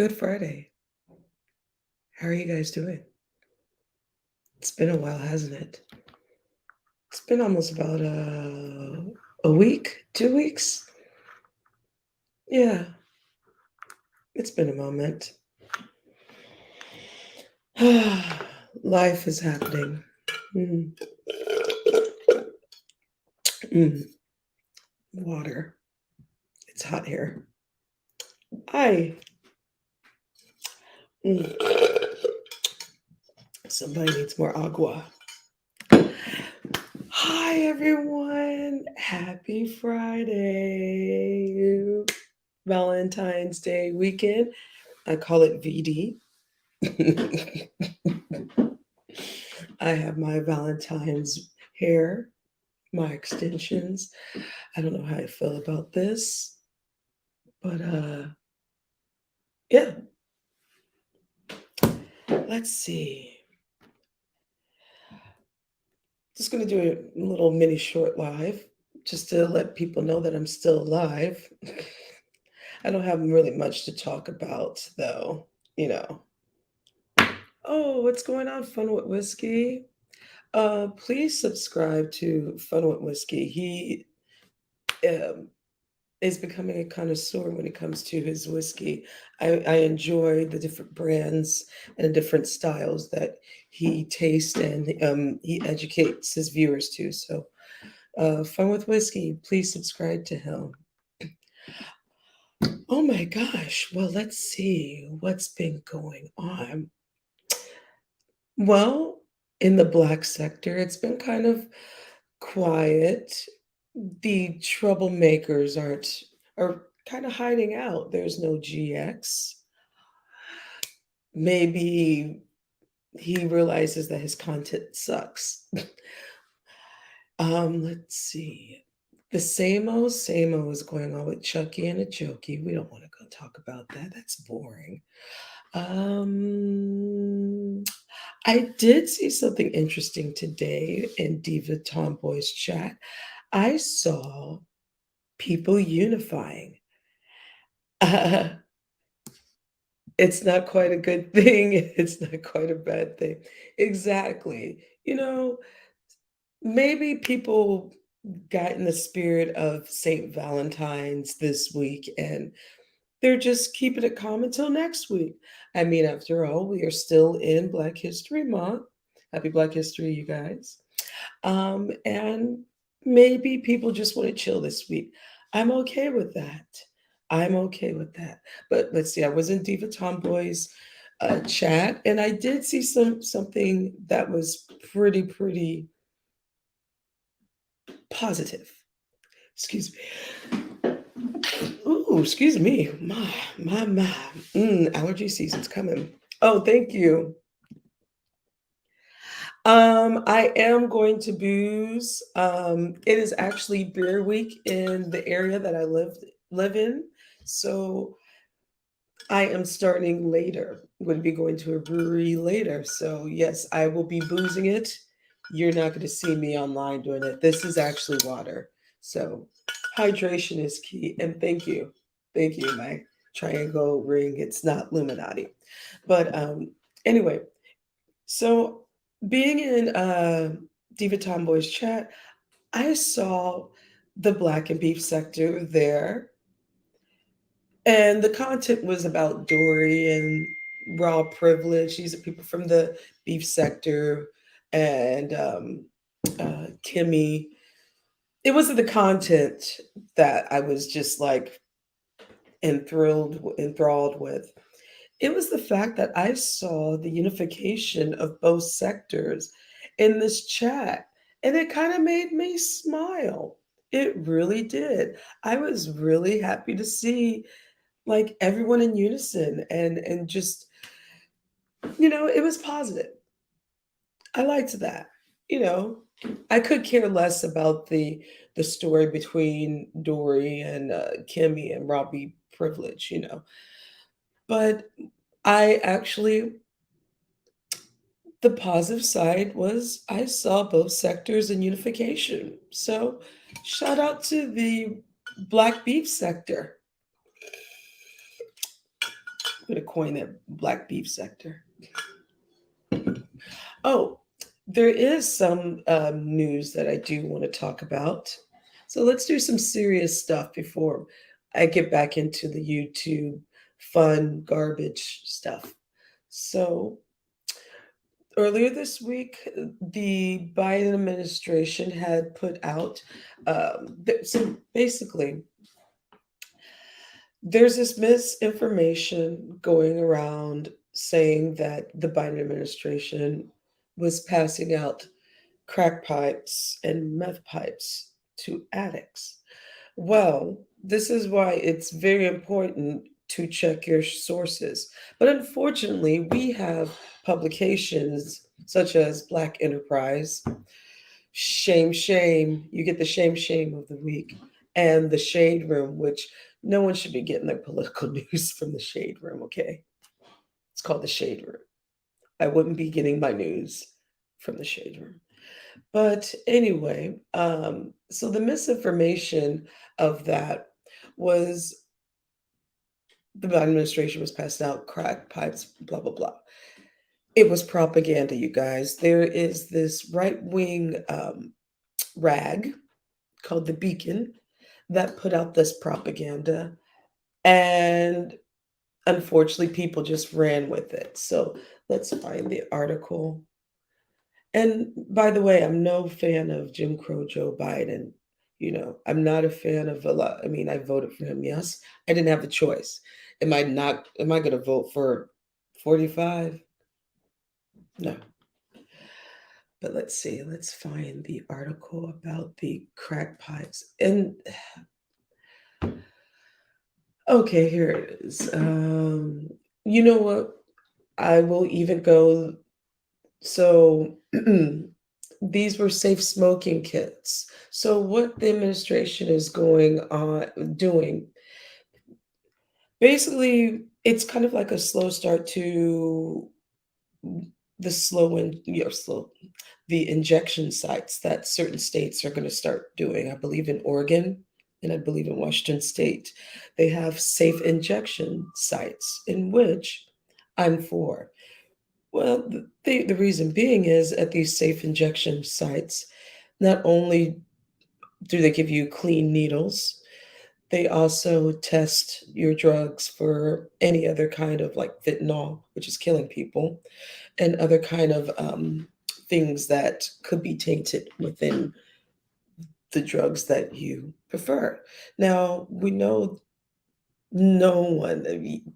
Good Friday. How are you guys doing? It's been a while, hasn't it? It's been almost about a week, 2 weeks. Yeah, it's been a moment. Life is happening. Mm, mm, water. It's hot here. I. Mm, somebody needs more agua. Hi, everyone. Happy Friday. Valentine's Day weekend. I call it VD. I have my Valentine's hair, my extensions. I don't know how I feel about this, but yeah, let's see. Just gonna do a little mini short live just to let people know that I'm still alive. I don't have really much to talk about though, you know. Oh, what's going on, Fun with Whiskey? Please subscribe to Fun with Whiskey. He um, is becoming a connoisseur when it comes to his whiskey. I enjoy the different brands and the different styles that he tastes and he educates his viewers to. So, Fun with Whiskey, please subscribe to him. Oh my gosh. Well, let's see what's been going on. Well, in the black sector, it's been kind of quiet. The troublemakers are kind of hiding out. There's no GX. Maybe he realizes that his content sucks. Let's see. The same old is going on with Chucky and a Jokey. We don't want to go talk about that. That's boring. Um, I did see something interesting today in Diva Tomboy's chat. I saw people unifying. It's not quite a good thing. It's not quite a bad thing. Exactly. Maybe people got in the spirit of St. Valentine's this week and they're just keeping it calm until next week. I mean, after all, we are still in Black History Month. Happy Black History, you guys. And maybe people just want to chill this week. I'm okay with that. I'm okay with that. But let's see, I was in Diva Tomboy's chat, and I did see something that was pretty positive. Excuse me. Ooh, excuse me. My. Allergy season's coming. Oh, thank you. I am going to booze. It is actually beer week in the area that I live in. So I am starting later. I'm going to be going to a brewery later. So yes, I will be boozing it. You're not going to see me online doing it. This is actually water. So hydration is key. And thank you. Thank you, my triangle ring. It's not Illuminati. But anyway, so being in Diva Tomboy's chat, I saw the black and beef sector there, and the content was about Dory and raw privilege. These are people from the beef sector, and Kimmy. It wasn't the content that I was just like enthralled with. It was the fact that I saw the unification of both sectors in this chat, and it kind of made me smile. It really did. I was really happy to see like everyone in unison and just it was positive. I liked that. You know, I could care less about the story between Dory and Kimmy and Robbie Privilege, but I actually the positive side was I saw both sectors in unification. So, shout out to the black beef sector. I'm going to coin that black beef sector. Oh, there is some news that I do want to talk about. So let's do some serious stuff before I get back into the YouTube fun garbage stuff. So earlier this week, the Biden administration had put out so basically there's this misinformation going around saying that the Biden administration was passing out crack pipes and meth pipes to addicts. Well, this is why it's very important to check your sources. But unfortunately, we have publications such as Black Enterprise, Shame, Shame, you get the Shame, Shame of the week, and the Shade Room, which no one should be getting their political news from the Shade Room, okay? It's called the Shade Room. I wouldn't be getting my news from the Shade Room. But anyway, so the misinformation of that was the Biden administration was passing out crack pipes, blah, blah, blah. It was propaganda, you guys. There is this right wing rag called The Beacon that put out this propaganda. And unfortunately, people just ran with it. So let's find the article. And by the way, I'm no fan of Jim Crow Joe Biden. You know, I'm not a fan of a lot. I mean, I voted for him, yes. I didn't have a choice. Am I going to vote for 45? No. But let's see, let's find the article about the crack pipes. And okay, here it is. You know what? I will even go. So these were safe smoking kits. So what the administration is going on doing, basically, it's kind of like a slow start to the slow and slow the injection sites that certain states are going to start doing. I believe in Oregon and I believe in Washington State. They have safe injection sites in which I'm for. Well, the reason being is at these safe injection sites, not only do they give you clean needles, they also test your drugs for any other kind of like fentanyl, which is killing people, and other kind of things that could be tainted within the drugs that you prefer. Now, we know no one, I mean,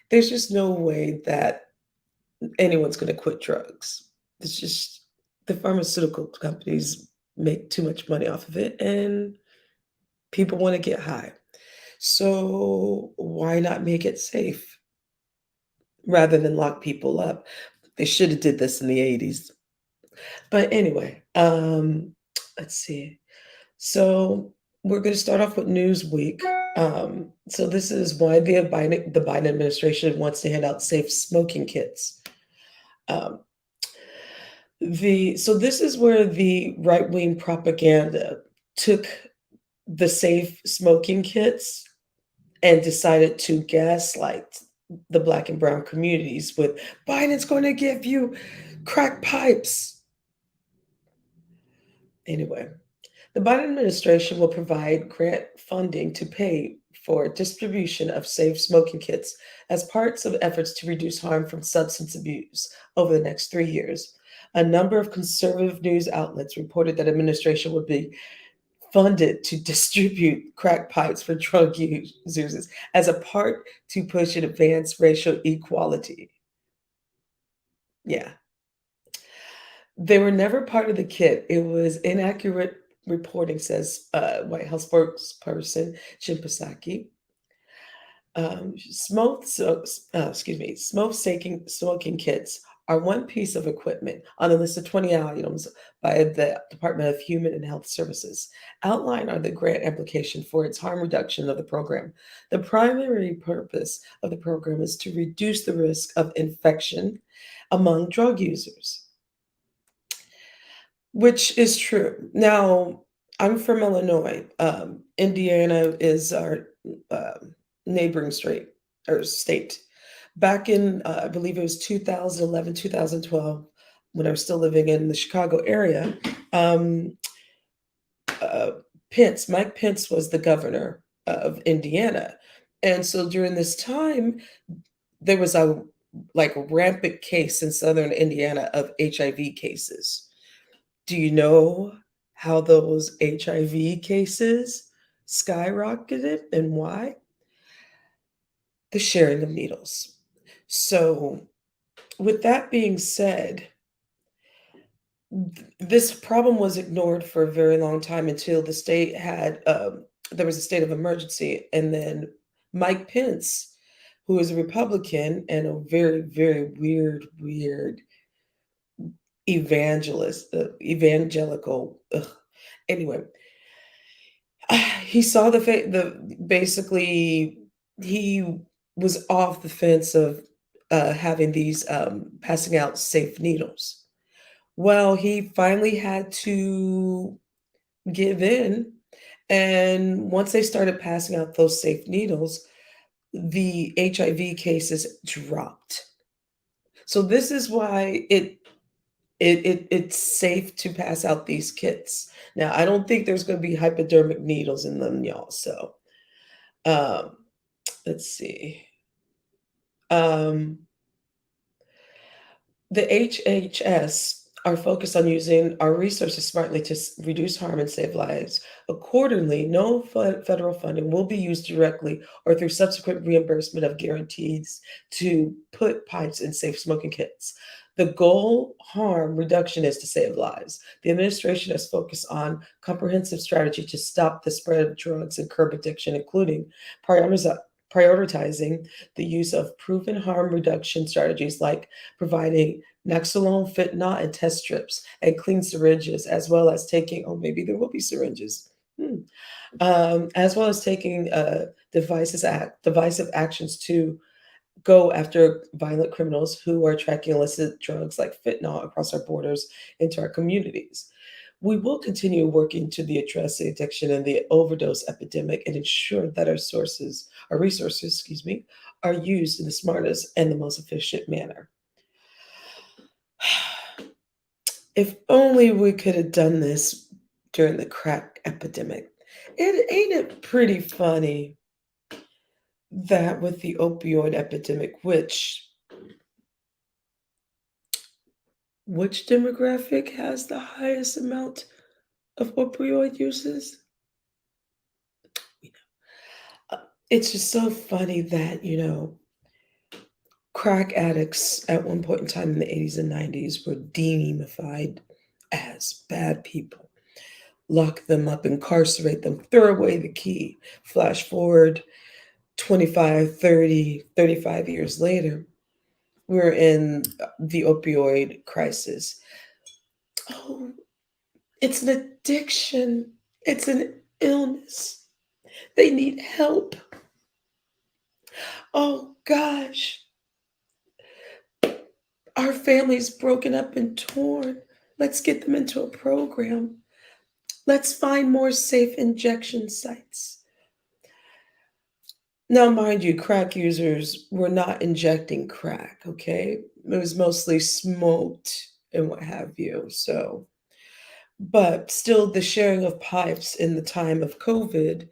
there's just no way that anyone's going to quit drugs. It's just the pharmaceutical companies make too much money off of it and people want to get high. So why not make it safe rather than lock people up? They should have did this in the 80s. But anyway, let's see. So we're going to start off with Newsweek. So this is why the Biden administration wants to hand out safe smoking kits. Um, so this is where the right wing propaganda took the safe smoking kits and decided to gaslight the black and brown communities with Biden's going to give you crack pipes. Anyway, the Biden administration will provide grant funding to pay for distribution of safe smoking kits as parts of efforts to reduce harm from substance abuse over the next 3 years. A number of conservative news outlets reported that administration would be funded to distribute crack pipes for drug users as a part to push and advance racial equality. Yeah. They were never part of the kit. It was inaccurate reporting, says White House spokesperson Jim Psaki. Smoking kits are one piece of equipment on a list of 20 items by the Department of Human and Health Services. Outlined are the grant application for its harm reduction of the program. The primary purpose of the program is to reduce the risk of infection among drug users, which is true. Now, I'm from Illinois. Indiana is our neighboring state or state. back in, I believe it was 2011, 2012, when I was still living in the Chicago area. um, uh, Mike Pence was the governor of Indiana. And so during this time, there was a like rampant case in southern Indiana of HIV cases. Do you know how those HIV cases skyrocketed and why? The sharing of needles. So, with that being said, this problem was ignored for a very long time until the state had there was a state of emergency, and then Mike Pence, who is a Republican and a very very weird evangelical. Ugh. Anyway, he saw the basically he was off the fence of having these passing out safe needles. Well, he finally had to give in. And once they started passing out those safe needles, the HIV cases dropped. So this is why it's safe to pass out these kits. Now, I don't think there's going to be hypodermic needles in them, y'all. So um, let's see. Um, The HHS are focused on using our resources smartly to reduce harm and save lives. Accordingly, no federal funding will be used directly or through subsequent reimbursement of guarantees to put pipes in safe smoking kits. The goal, harm reduction, is to save lives. The administration has focused on comprehensive strategy to stop the spread of drugs and curb addiction, including prioritizing the use of proven harm reduction strategies like providing Nexalone, fentanyl, and test strips, and clean syringes, as well as taking, oh, maybe there will be syringes, as well as taking divisive actions to go after violent criminals who are tracking illicit drugs like fentanyl across our borders into our communities. We will continue working to address the addiction and the overdose epidemic and ensure that our resources, are used in the smartest and the most efficient manner. If only we could have done this during the crack epidemic. Ain't it pretty funny that with the opioid epidemic, which demographic has the highest amount of opioid uses? Uh, It's just so funny that, crack addicts at one point in time in the 80s and 90s were demonified as bad people. Lock them up, incarcerate them, throw away the key. Flash forward 25, 30, 35 years later, we're in the opioid crisis. Oh, it's an addiction, it's an illness. They need help. Oh gosh, our family's broken up and torn. Let's get them into a program. Let's find more safe injection sites. Now, mind you, crack users were not injecting crack, okay? It was mostly smoked and what have you. So, but still, the sharing of pipes in the time of COVID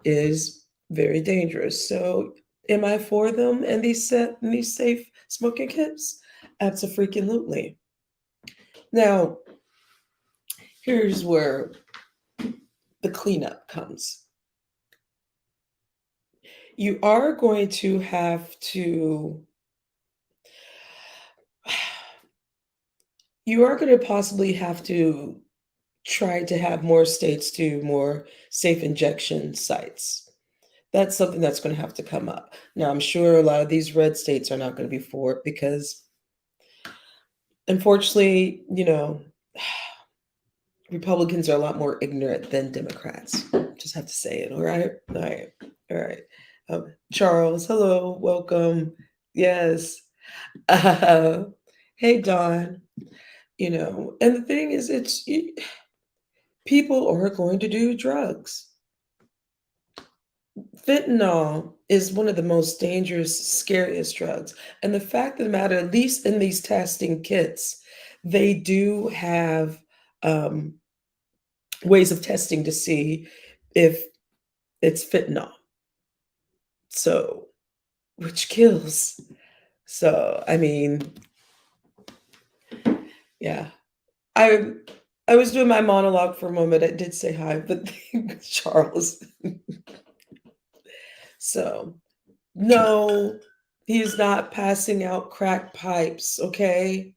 is very dangerous. So, am I for them and these safe smoking kits? Absolutely. Now, here's where the cleanup comes. You are going to have to, you are going to possibly have to try to have more states do more safe injection sites. That's something that's going to have to come up. Now, I'm sure a lot of these red states are not going to be for it because, unfortunately, Republicans are a lot more ignorant than Democrats. Just have to say it. All right. All right. All right. Charles, hello. Welcome. Yes. Uh, hey, Don. And the thing is, people are going to do drugs. Fentanyl is one of the most dangerous, scariest drugs. And the fact of the matter, at least in these testing kits, they do have um, ways of testing to see if it's fentanyl. So, which kills. So, I mean, yeah. I I was doing my monologue for a moment. I did say hi, but Charles. So, no, he is not passing out crack pipes, okay?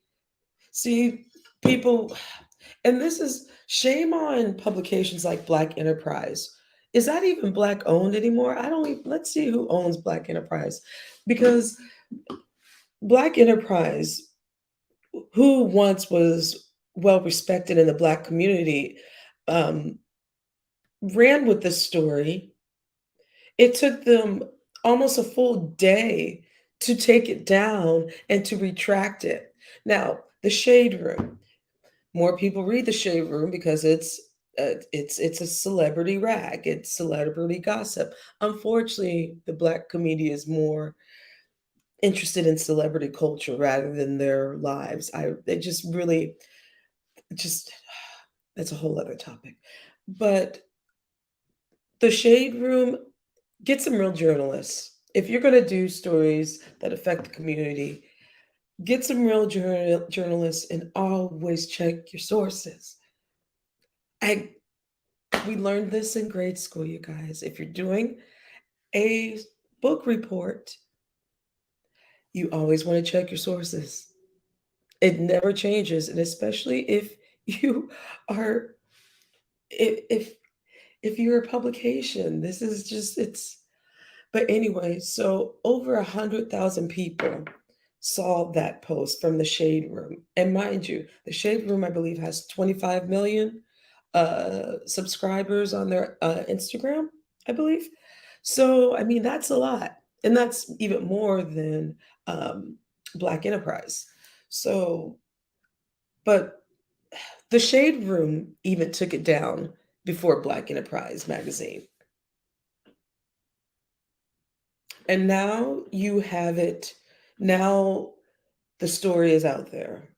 See, people, and this is shame on publications like Black Enterprise. Is that even Black owned anymore? I don't even, let's see who owns Black Enterprise. Because Black Enterprise, who once was well respected in the Black community, um, ran with this story. It took them almost a full day to take it down and to retract it. Now, the Shade Room. More people read the Shade Room because it's a celebrity rag. It's celebrity gossip. Unfortunately, the Black community is more interested in celebrity culture rather than their lives. It just really just that's a whole other topic. But the Shade Room, get some real journalists. If you're going to do stories that affect the community, get some real journalists and always check your sources. I We learned this in grade school, you guys. If you're doing a book report, you always want to check your sources. It never changes, and especially if you are if if you're a publication, this is just it's but anyway, so over 100,000 people saw that post from the Shade Room. And mind you, the Shade Room, I believe, has 25 million subscribers on their Instagram, I believe. So, I mean, that's a lot. And that's even more than um, Black Enterprise. So, but the Shade Room even took it down before Black Enterprise magazine. And now you have it. Now the story is out there.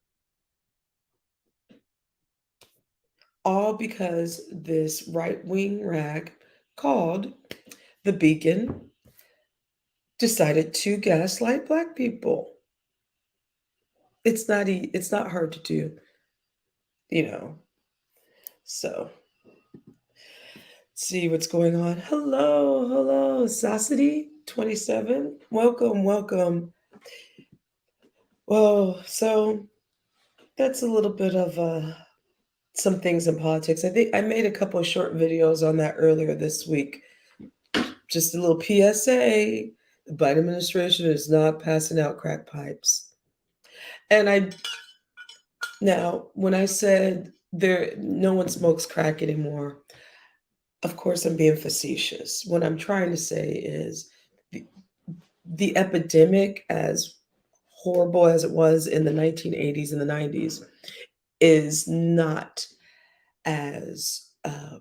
All because this right wing rag called The Beacon decided to gaslight Black people. It's not hard to do, you know. So see what's going on. Hello, hello, Sassity 27. Welcome, welcome. Well, so that's a little bit of some things in politics. I think I made a couple of short videos on that earlier this week. Just a little PSA. The Biden administration is not passing out crack pipes. And I now when I said there no one smokes crack anymore, of course I'm being facetious. What I'm trying to say is the, the epidemic, as horrible as it was in the 1980s and the 90s, is not as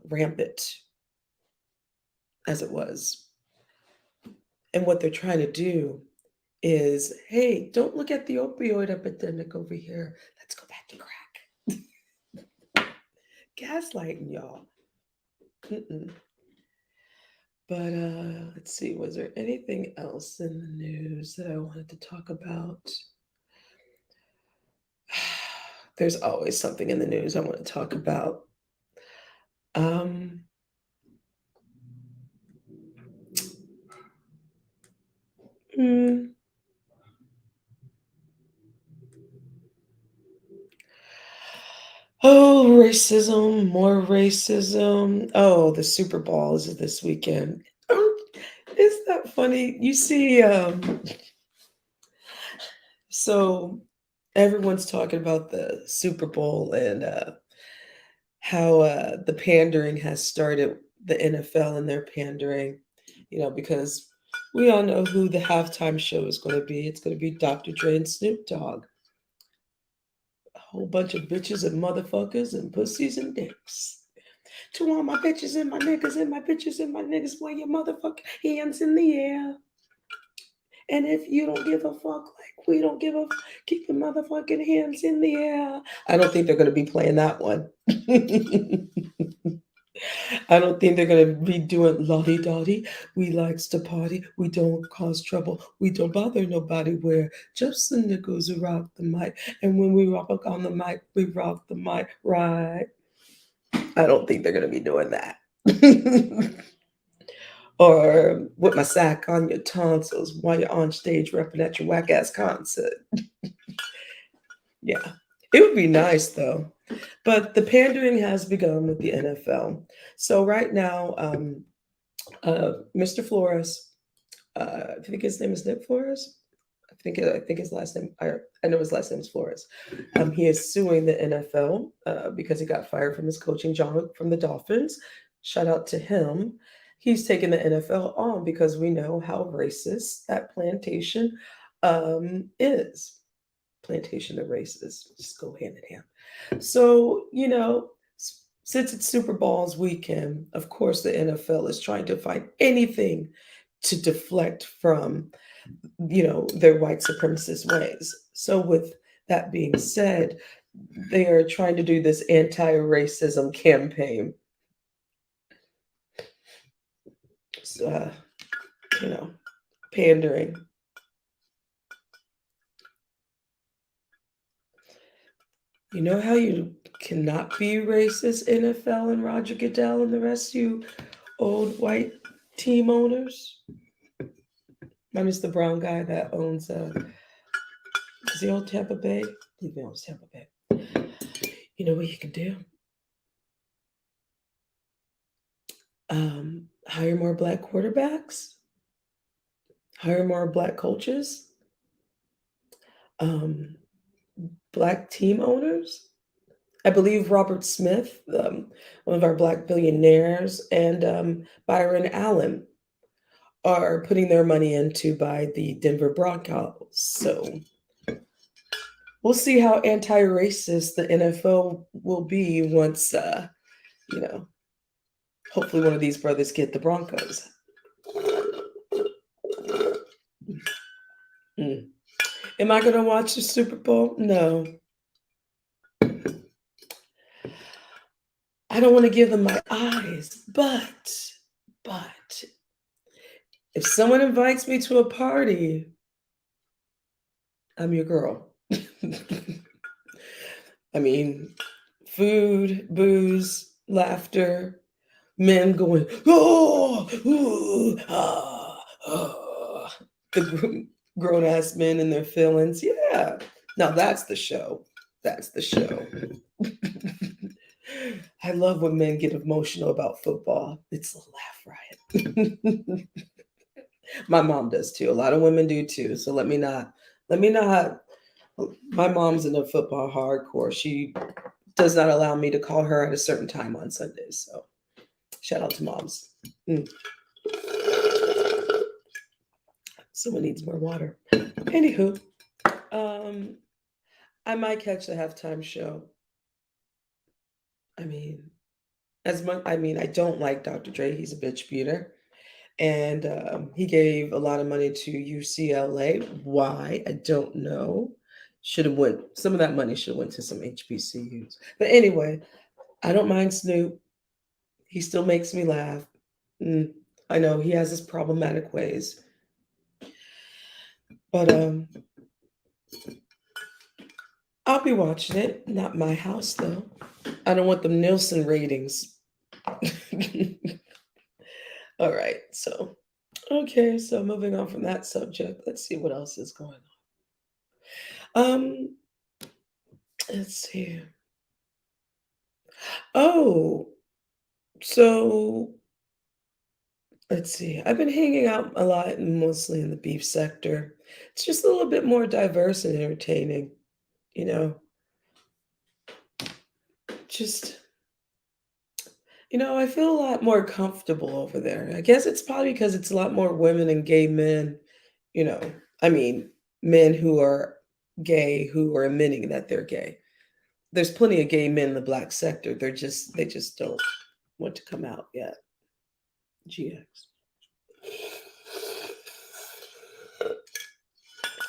rampant as it was. And what they're trying to do is, hey, don't look at the opioid epidemic over here. Let's go back to crack. Gaslighting y'all. Mm-mm. But let's see, was there anything else in the news that I wanted to talk about? There's always something in the news I want to talk about. Um, hmm. Oh, racism, more racism. Oh, the Super Bowl is this weekend. Oh, isn't that funny? You see, so everyone's talking about the Super Bowl and how the pandering has started, the NFL and their pandering, because we all know who the halftime show is going to be. It's going to be Dr. Dre and Snoop Dogg. A whole bunch of bitches and motherfuckers and pussies and dicks. To all my bitches and my niggas and my bitches and my niggas, wave your motherfucking hands in the air. And if you don't give a fuck like we don't give a fuck, keep your motherfucking hands in the air. I don't think they're going to be playing that one. I don't think they're going to be doing lottie dottie. We likes to party. We don't cause trouble. We don't bother nobody. We're just the niggas who rock the mic. And when we rock on the mic, we rock the mic right. I don't think they're going to be doing that. Or with my sack on your tonsils while you're on stage repping at your whack ass concert. Yeah. It would be nice though. But the pandering has begun with the NFL. So right now, Mr. Flores, I think his name is Nick Flores. I think his last name. I know his last name is Flores. He is suing the NFL because he got fired from his coaching job from the Dolphins. Shout out to him. He's taken the NFL on because we know how racist that plantation is. Plantation and racist just go hand in hand. So since it's Super Bowl's weekend, of course the NFL is trying to find anything to deflect from their white supremacist ways. So with that being said, they are trying to do this anti-racism campaign. So, you know, pandering. You know how you cannot be racist, NFL and Roger Goodell and the rest of you old white team owners? Minus the brown guy that owns is he on Tampa Bay? I believe he owns Tampa Bay. You know what you can do? Hire more black quarterbacks, hire more black coaches, um, black team owners. I believe Robert Smith, one of our black billionaires, and Byron Allen are putting their money in to buy the Denver Broncos. So we'll see how anti-racist the NFL will be once, you know, hopefully one of these brothers get the Broncos. Mm. Am I going to watch the Super Bowl? No. I don't want to give them my eyes, but if someone invites me to a party, I'm your girl. I mean, food, booze, laughter, men going, oh, ooh, ah, ah. The grown ass men and their feelings. Yeah. Now that's the show. That's the show. I love when men get emotional about football. It's a laugh riot. My mom does too. A lot of women do too. So let me not. My mom's in a football hardcore. She does not allow me to call her at a certain time on Sundays. So shout out to moms. Mm. Someone needs more water. Anywho, um, I might catch the halftime show. I mean, as much. I mean, I don't like Dr. Dre. He's a bitch beater, and he gave a lot of money to UCLA. Why? I don't know. Should have went. Some of that money should have went to some HBCUs. But anyway, I don't mind Snoop. He still makes me laugh. Mm, I know he has his problematic ways, but I'll be watching it. Not my house though. I don't want the Nielsen ratings. All right, so okay, so moving on from that subject, let's see what else is going on. Let's see. Oh, so let's see. I've been hanging out a lot, mostly in the beef sector. It's just a little bit more diverse and entertaining, you know. Just I feel a lot more comfortable over there. I guess it's probably because it's a lot more women and gay men, you know. I mean, men who are gay who are admitting that they're gay. There's plenty of gay men in the black sector. They just don't. want to come out yet. GX.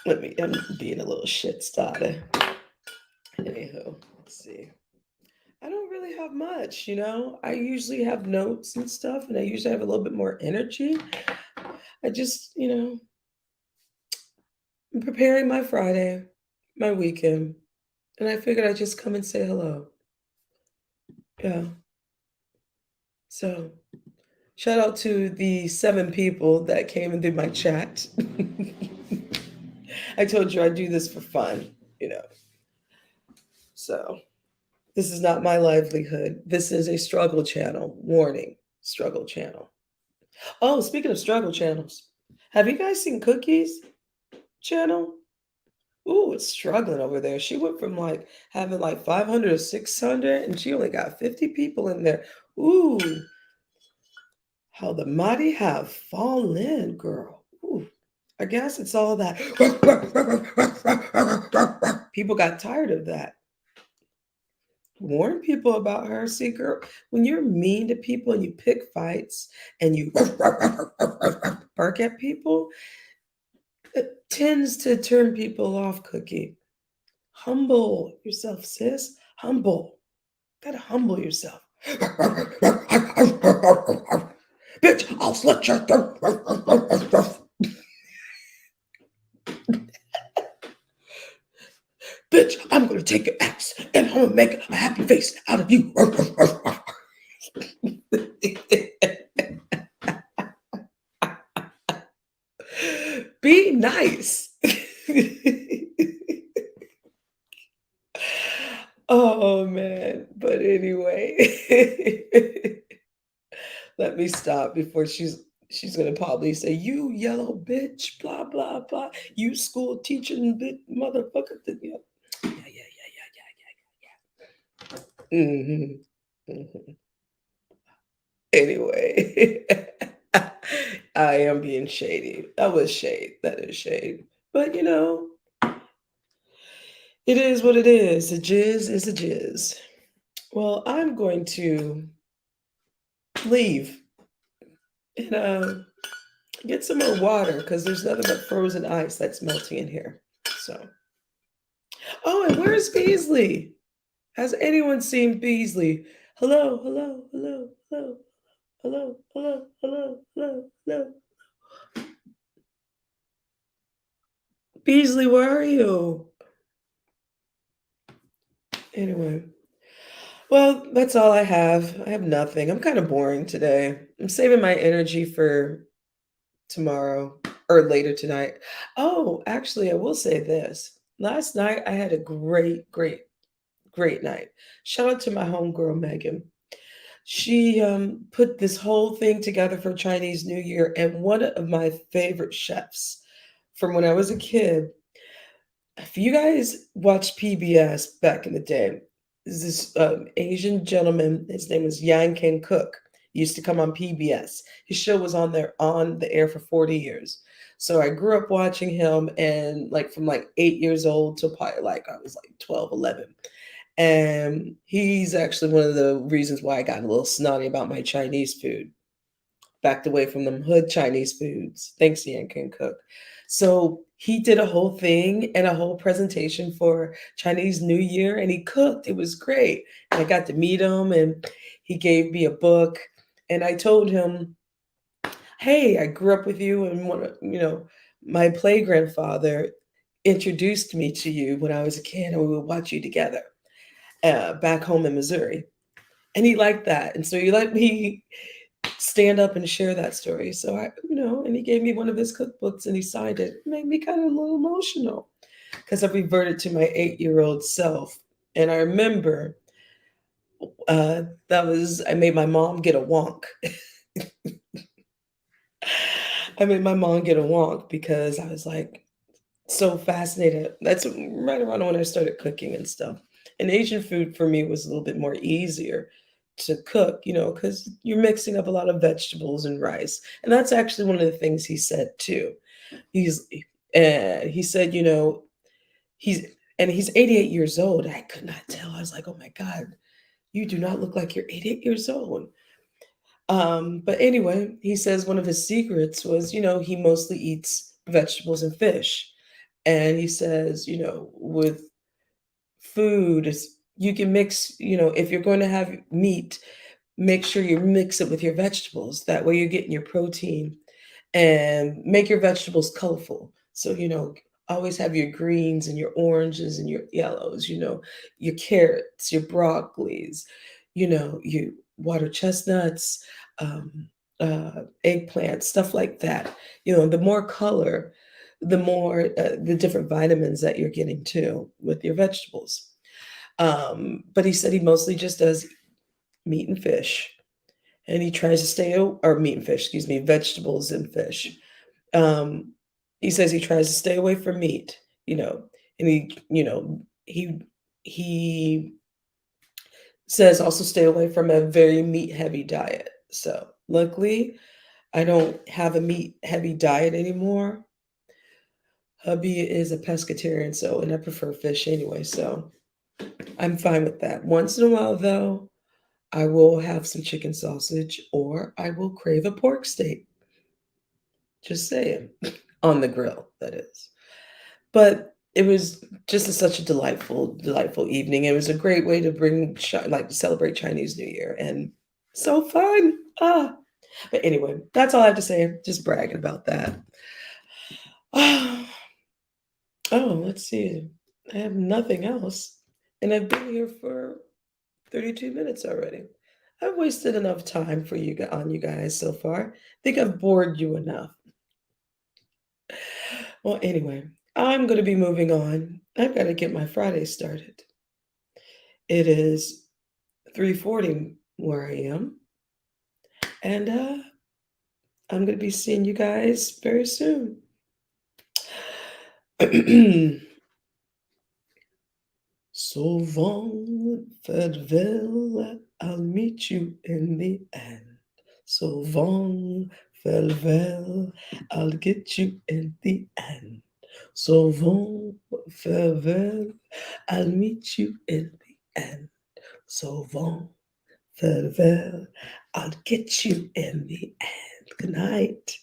I'm being a little shit starter. Anywho, let's see. I don't really have much, you know. I usually have notes and stuff, and I usually have a little bit more energy. I just, I'm preparing my Friday, my weekend, and I figured I'd just come and say hello. Yeah. So, shout out to the 7 people that came and did my chat. I told you I do this for fun, you know. So, this is not my livelihood. This is a struggle channel. Warning, struggle channel. Oh, speaking of struggle channels, have you guys seen Cookie's channel? Ooh, it's struggling over there. She went from like having like 500 or 600, and she only got 50 people in there. Ooh, how the mighty have fallen, girl. Ooh, I guess it's all that. People got tired of that. Warn people about her. See, girl, when you're mean to people and you pick fights and you bark at people, it tends to turn people off, Cookie. Humble yourself, sis. Humble. Gotta humble yourself. Bitch, I'll slit your throat. Bitch, I'm gonna take your ass and I'm gonna make a happy face out of you. Be nice. Oh man. But anyway, let me stop before she's gonna probably say, "You yellow bitch, blah blah blah. You school teaching bit motherfucker." Yeah, yeah, yeah, yeah, yeah, yeah. Hmm. Anyway, I am being shady. That was shade. That is shade. But it is what it is. A jizz is a jizz. Well, I'm going to leave and get some more water because there's nothing but frozen ice that's melting in here. So, oh, and where's Beasley? Has anyone seen Beasley? Hello, hello, hello, hello, hello, hello, hello, hello, hello. Beasley, where are you? Anyway, well, that's all I have. I have nothing. I'm kind of boring today. I'm saving my energy for tomorrow or later tonight. Oh, actually, I will say this. Last night I had a great, great, great night. Shout out to my homegirl Megan. She put this whole thing together for Chinese New Year, and one of my favorite chefs from when I was a kid. If you guys watched PBS back in the day, there's this Asian gentleman. His name was Yang Ken Cook. He used to come on PBS. His show was on the air for 40 years. So I grew up watching him, and like from like 8 years old to probably like I was like 12, 11. And he's actually one of the reasons why I got a little snotty about my Chinese food. Backed away from them hood Chinese foods. Thanks, Ian Can Cook. So he did a whole thing and a whole presentation for Chinese New Year, and he cooked. It was great. And I got to meet him, and he gave me a book. And I told him, "Hey, I grew up with you, and my play grandfather introduced me to you when I was a kid, and we would watch you together back home in Missouri." And he liked that, and so he let me stand up and share that story. So and he gave me one of his cookbooks and he signed it. It made me kind of a little emotional because I reverted to my 8-year-old self. And I remember I made my mom get a wonk. I made my mom get a wonk because I was like so fascinated. That's right around when I started cooking and stuff. And Asian food for me was a little bit more easier to cook, because you're mixing up a lot of vegetables and rice. And that's actually one of the things he said too. He's he said, he's he's 88 years old. I could not tell. I was like, oh my God, you do not look like you're 88 years old. But anyway, he says one of his secrets was, he mostly eats vegetables and fish. And he says, with food, you can mix, if you're going to have meat, make sure you mix it with your vegetables. That way you're getting your protein and make your vegetables colorful. So, always have your greens and your oranges and your yellows, your carrots, your broccolis, your water chestnuts, um, eggplants, stuff like that. The more color, the more the different vitamins that you're getting too with your vegetables. But he said he mostly just does meat and fish, and he tries to or meat and fish, excuse me, vegetables and fish. Um, he says he tries to stay away from meat, you know, and he says also stay away from a very meat heavy diet. So luckily, I don't have a meat heavy diet anymore. Hubby is a pescatarian, so and I prefer fish anyway, so I'm fine with that. Once in a while, though, I will have some chicken sausage or I will crave a pork steak. Just saying, on the grill, that is. But it was just such a delightful, delightful evening. It was a great way to like celebrate Chinese New Year and so fun. Ah, but anyway, that's all I have to say. Just bragging about that. Oh, let's see. I have nothing else, and I've been here for 32 minutes already. I've wasted enough time for on you guys so far. I think I've bored you enough. Well, anyway, I'm going to be moving on. I've got to get my Friday started. It is 3:40 where I am, and I'm going to be seeing you guys very soon. Souvent, farewell, I'll meet you in the end. Souvent, farewell, I'll get you in the end. Souvent, farewell, I'll meet you in the end. Souvent, farewell, I'll get you in the end. Good night.